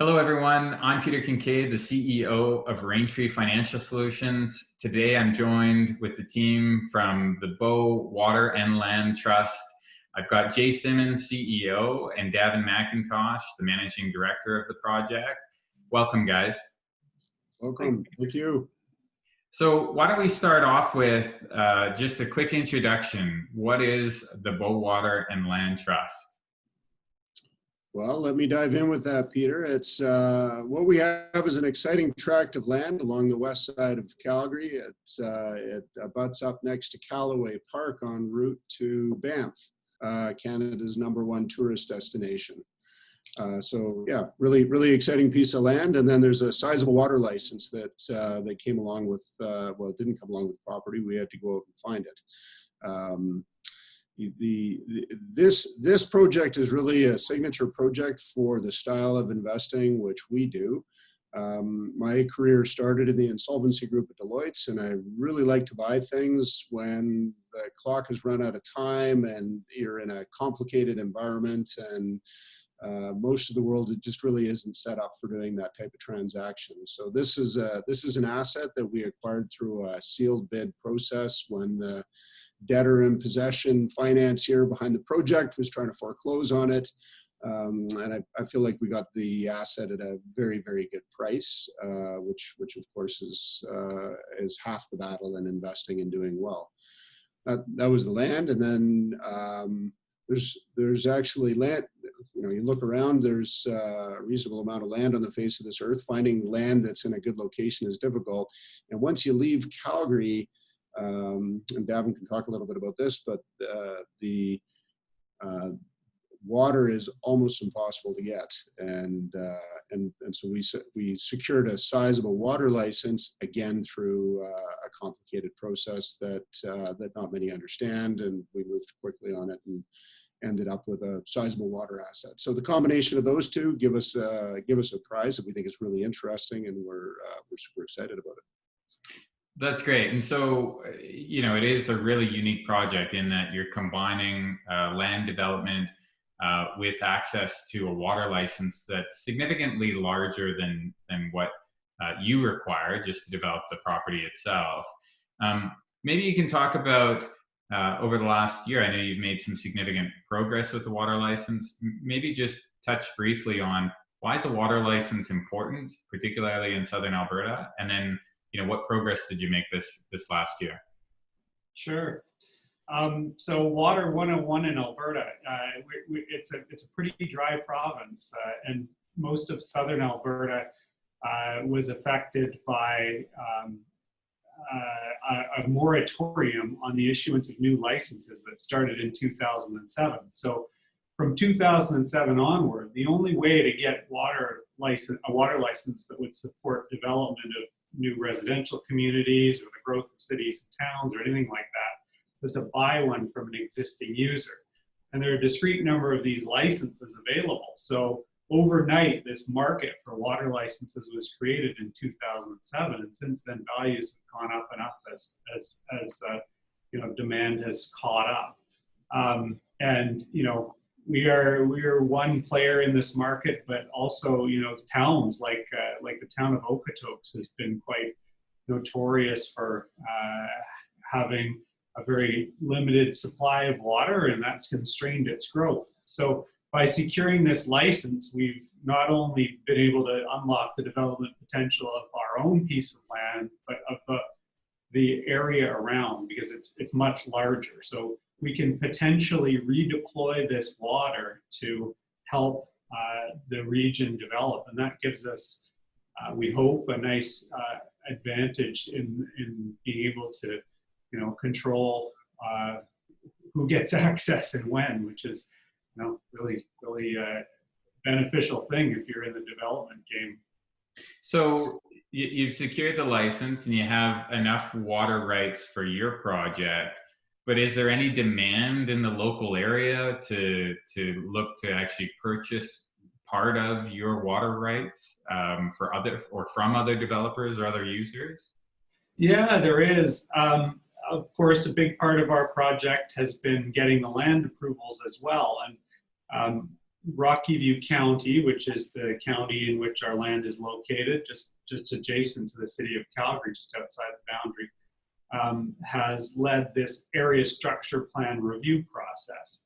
Hello, everyone. I'm Peter Kinkaide, the CEO of Raintree Financial Solutions. Today, I'm joined with the team from the Bow Water and Land Trust. I've got Jay Simmons, CEO, and Davin McIntosh, the Managing Director of the project. Welcome, guys. Welcome. Thank you. So why don't we start off with just a quick introduction. What is the Bow Water and Land Trust? Well, let me dive in with that, Peter. It's what we have is an exciting tract of land along the west side of Calgary. It abuts up next to Callaway Park en route to Banff, Canada's #1 tourist destination. So yeah, really exciting piece of land. And then there's a sizable water license that came along with, well, it didn't come along with the property. We had to go out and find it. This project is really a signature project for the style of investing which we do. My career started in the insolvency group at Deloitte's, and I really like to buy things when the clock has run out of time and you're in a complicated environment, and most of the world, it just really isn't set up for doing that type of transaction. So this is an asset that we acquired through a sealed bid process when the debtor in possession financier behind the project was trying to foreclose on it. And I feel like we got the asset at a very good price, which of course is half the battle in investing and doing well. That was the land. And then there's actually land, you look around, there's a reasonable amount of land on the face of this earth. Finding land that's in a good location is difficult. And once you leave Calgary, and Davin can talk a little bit about this, but the water is almost impossible to get, and so we secured a sizable water license, again through a complicated process that not many understand, and we moved quickly on it and ended up with a sizable water asset. So the combination of those two give us a prize that we think is really interesting, and we're super excited about it. That's great. And so, it is a really unique project in that you're combining land development with access to a water license that's significantly larger than what you require just to develop the property itself. Maybe you can talk about over the last year, I know you've made some significant progress with the water license. Maybe just touch briefly on why is a water license important, particularly in Southern Alberta, and then what progress did you make this last year? Sure. So Water 101 in Alberta, it's a pretty dry province, and most of Southern Alberta was affected by a moratorium on the issuance of new licenses that started in 2007. So from 2007 onward, the only way to get a water license that would support development of new residential communities or the growth of cities and towns or anything like that was to buy one from an existing user. And there are a discrete number of these licenses available. So overnight, this market for water licenses was created in 2007, and since then values have gone up and up as demand has caught up. And we are one player in this market, but also towns like the town of Okotoks has been quite notorious for having a very limited supply of water, and that's constrained its growth. So by securing this license, we've not only been able to unlock the development potential of our own piece of land, but of the area around, because it's much larger. So we can potentially redeploy this water to help the region develop, and that gives us, we hope, a nice advantage in being able to, control who gets access and when, which is, really beneficial thing if you're in the development game. So you've secured the license and you have enough water rights for your project. But is there any demand in the local area to look to actually purchase part of your water rights from other developers or other users? Yeah, there is. Of course, a big part of our project has been getting the land approvals as well. And Rocky View County, which is the county in which our land is located, just adjacent to the city of Calgary, just outside the boundary, has led this area structure plan review process.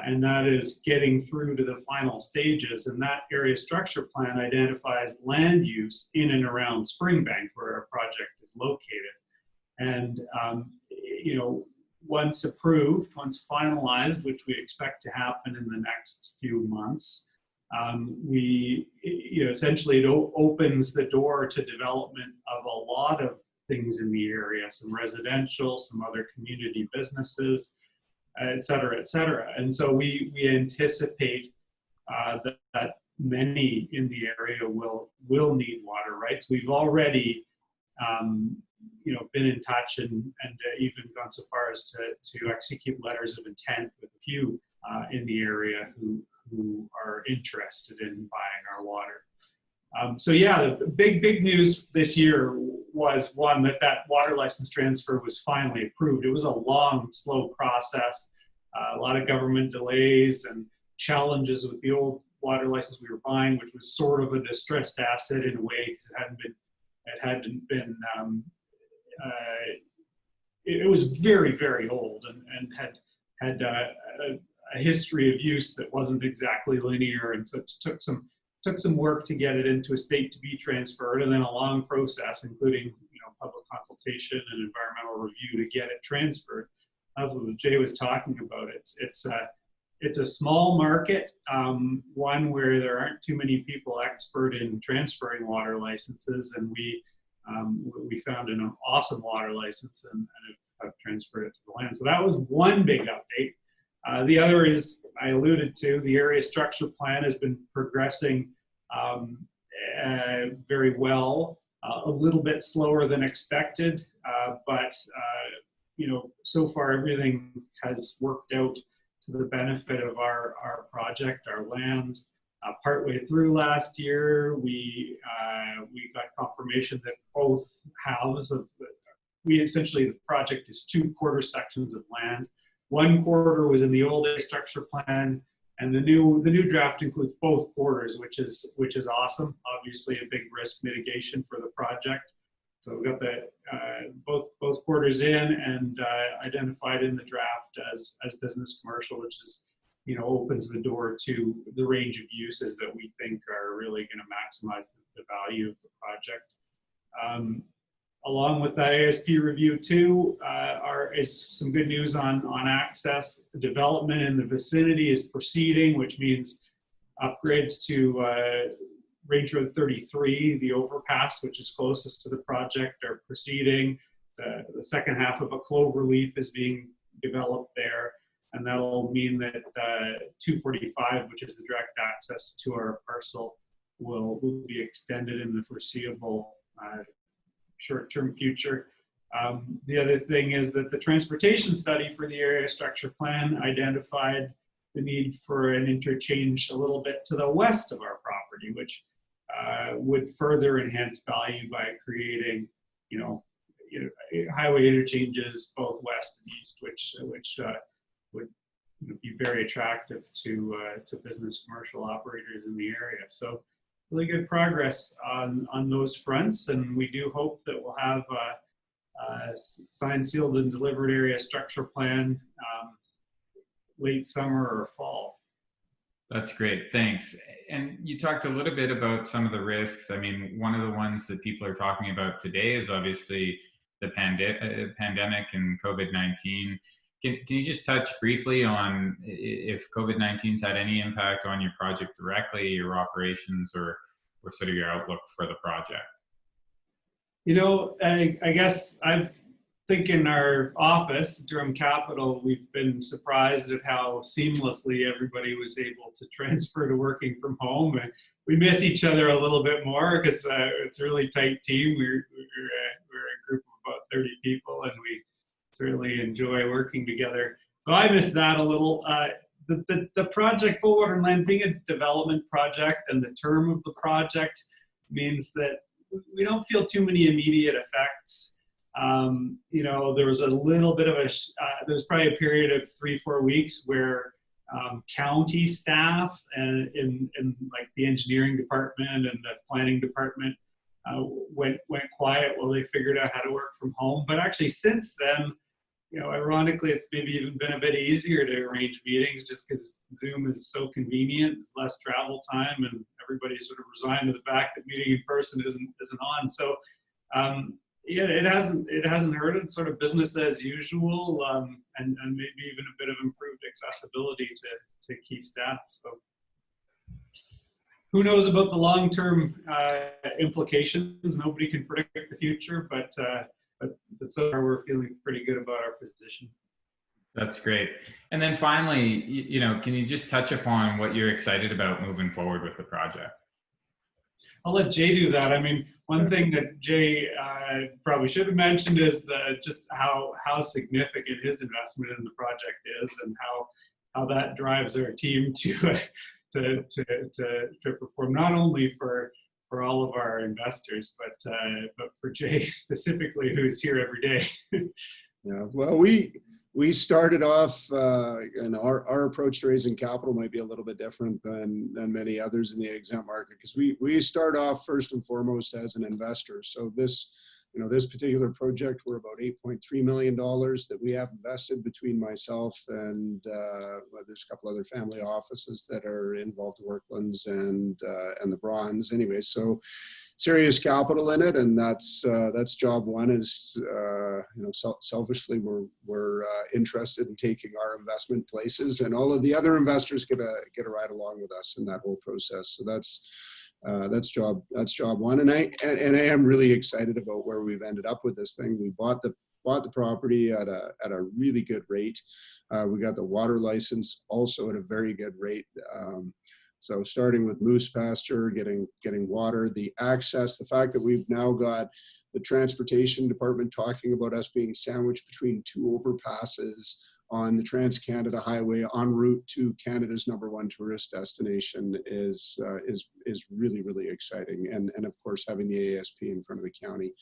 And that is getting through to the final stages. And that area structure plan identifies land use in and around Springbank, where our project is located. And, you know, once approved, once finalized, which we expect to happen in the next few months, essentially it opens the door to development of a lot of things in the area, some residential, some other community businesses, et cetera, et cetera. And so we anticipate that many in the area will need water rights. We've already been in touch and even gone so far as to execute letters of intent with a few in the area who are interested in buying our water. So yeah, the big news this year was one, that water license transfer was finally approved. It was a long, slow process, a lot of government delays and challenges with the old water license we were buying, which was sort of a distressed asset in a way because it was very, very old and had a history of use that wasn't exactly linear, and so it took some work to get it into a state to be transferred, and then a long process, including public consultation and environmental review to get it transferred. That's what Jay was talking about. It's a small market, one where there aren't too many people expert in transferring water licenses, and we found an awesome water license and have transferred it to the land. So that was one big update. The other is, I alluded to, the area structure plan has been progressing very well, a little bit slower than expected, but so far everything has worked out to the benefit of our project, our lands. Partway through last year, we got confirmation that both halves of the project is 2 quarter sections of land. 1 quarter was in the old area structure plan, and the new draft includes both quarters, which is awesome. Obviously, a big risk mitigation for the project. So we got both quarters in and identified in the draft as business commercial, which is opens the door to the range of uses that we think are really going to maximize the value of the project. Along with that ASP review too, is some good news on access. The development in the vicinity is proceeding, which means upgrades to Range Road 33, the overpass, which is closest to the project, are proceeding. The second half of a cloverleaf is being developed there, and that'll mean that 245, which is the direct access to our parcel, will be extended in the foreseeable short-term future. The other thing is that the transportation study for the area structure plan identified the need for an interchange a little bit to the west of our property, which would further enhance value by creating, highway interchanges both west and east, which would be very attractive to business commercial operators in the area. So really good progress on those fronts, and we do hope that we'll have a signed, sealed, and delivered area structure plan late summer or fall. That's great, thanks. And you talked a little bit about some of the risks. I mean, one of the ones that people are talking about today is obviously the pandemic and COVID-19. Can you just touch briefly on if COVID-19's had any impact on your project directly, your operations, or sort of your outlook for the project? I guess I think in our office, Durham Capital, we've been surprised at how seamlessly everybody was able to transfer to working from home. And we miss each other a little bit more because it's a really tight team. We're a group of about 30 people, and we certainly enjoy working together. So I miss that a little. The project, Bowater and Land, being a development project, and the term of the project means that we don't feel too many immediate effects. There was a little bit of there was probably a period of 3-4 weeks where county staff and in like the engineering department and the planning department went quiet while they figured out how to work from home. But actually since then, you know, ironically, it's maybe even been a bit easier to arrange meetings just because Zoom is so convenient. It's less travel time, and everybody's sort of resigned to the fact that meeting in person isn't on. So, yeah, it hasn't hurt. It's sort of business as usual, and maybe even a bit of improved accessibility to key staff. So, who knows about the long-term implications? Nobody can predict the future, but so far we're feeling pretty good about our position. That's great. And then finally, you know, can you just touch upon what you're excited about moving forward with the project? I'll let Jay do that. I mean, one thing that Jay probably should have mentioned is just how significant his investment in the project is, and how that drives our team to perform, not only for all of our investors, but for Jay specifically, who's here every day. Yeah, well, we started off, and our approach to raising capital might be a little bit different than many others in the exempt market, because we start off first and foremost as an investor. So this particular project, we're about $8.3 million that we have invested between myself and there's a couple other family offices that are involved in Worklands and the Bronze. Anyway, so serious capital in it, and that's job one. Is selfishly we're interested in taking our investment places, and all of the other investors get a ride along with us in that whole process. So that's job one, and I am really excited about where we've ended up with this thing. We bought the property at a really good rate. We got the water license also at a very good rate. So starting with moose pasture, getting water, the access, the fact that we've now got the transportation department talking about us being sandwiched between two overpasses on the Trans-Canada Highway en route to Canada's #1 tourist destination is really, really exciting. And of course, having the ASP in front of the county.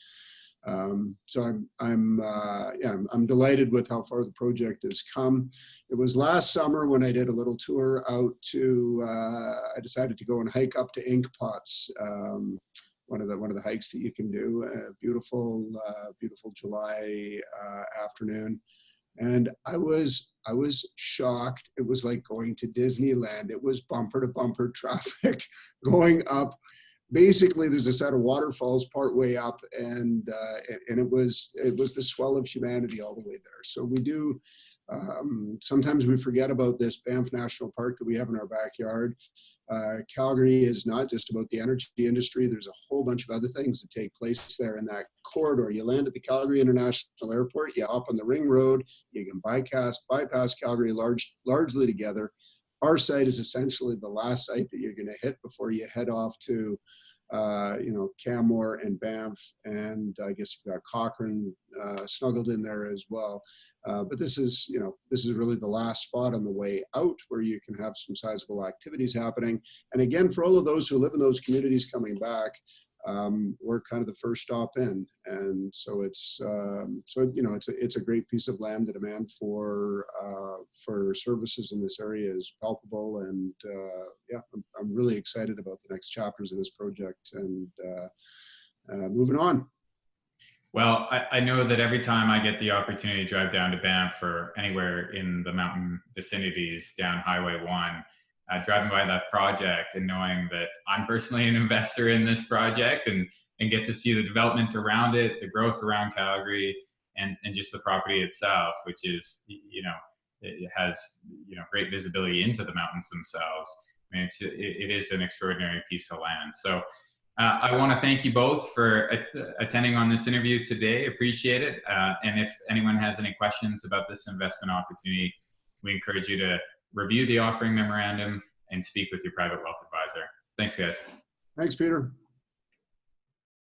So I'm delighted with how far the project has come. It was last summer when I did a little tour out to, I decided to go and hike up to Inkpots, one of the hikes that you can do. Beautiful July afternoon. And I was shocked. It was like going to Disneyland. It was bumper to bumper traffic going up. Basically, there's a set of waterfalls part way up, and it was the swell of humanity all the way there. So we do. Sometimes we forget about this Banff National Park that we have in our backyard. Calgary is not just about the energy industry. There's a whole bunch of other things that take place there in that corridor. You land at the Calgary International Airport, you hop on the ring road, you can bypass Calgary largely together. Our site is essentially the last site that you're going to hit before you head off to, Canmore and Banff, and I guess you've got Cochrane snuggled in there as well. But this is really the last spot on the way out where you can have some sizable activities happening. And again, for all of those who live in those communities coming back, we're kind of the first stop in, and so it's a great piece of land. The demand for services in this area is palpable, and I'm really excited about the next chapters of this project and moving on. Well, I know that every time I get the opportunity to drive down to Banff or anywhere in the mountain vicinities down Highway 1, driving by that project and knowing that I'm personally an investor in this project and get to see the development around it, the growth around Calgary, and just the property itself, which is, it has, great visibility into the mountains themselves. I mean, it is an extraordinary piece of land. So I want to thank you both for attending on this interview today. Appreciate it. And if anyone has any questions about this investment opportunity, we encourage you to review the offering memorandum and speak with your private wealth advisor. Thanks, guys. Thanks, Peter.